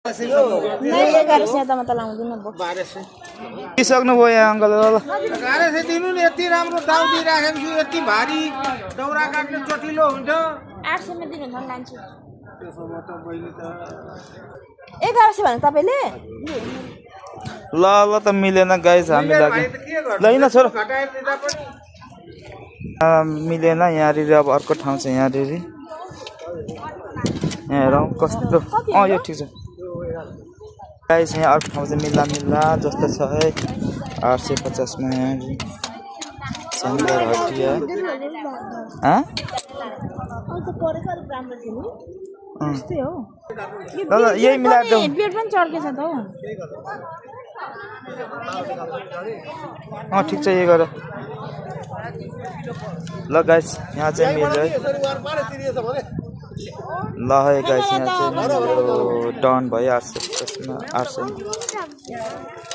नहीं 1100 त म त लाउँदिन बो 1200 दिइसक्नु भयो यहाँ अङ्कल ल 1100 दिनु नि यति राम्रो दाउ दिइराखेको छु यति भारी दौरा काट्ने चटिलो हुन्छ 800 मा दिनु भन्न लान्छु त्यसो म त बहिनी त 1100 भने तपाईले ल ल त मिलेन गाइस हामी लागि ल हैन छोरो घटाएर दिँदा पनि मिलेन यहाँनिर अब अर्को ठाउँ छ यहाँनिर यहाँ हेरौँ कस्तो यो ठिक छ गाइस यहाँ अर्को ठाउँ चाहिँ मिल्ला जस्तो छ है 850 मा यहाँ सन्दर हटिया त्यस्तै हो ल यही मिलाएर जाउँ हेडबियर पनि चर्केछ त हौ ठिक छ यही गर ल गाइस यहाँ चाहिँ मिल्यो है ल है गाइस यहाँ चाहिँ डन भयो 850 मा 800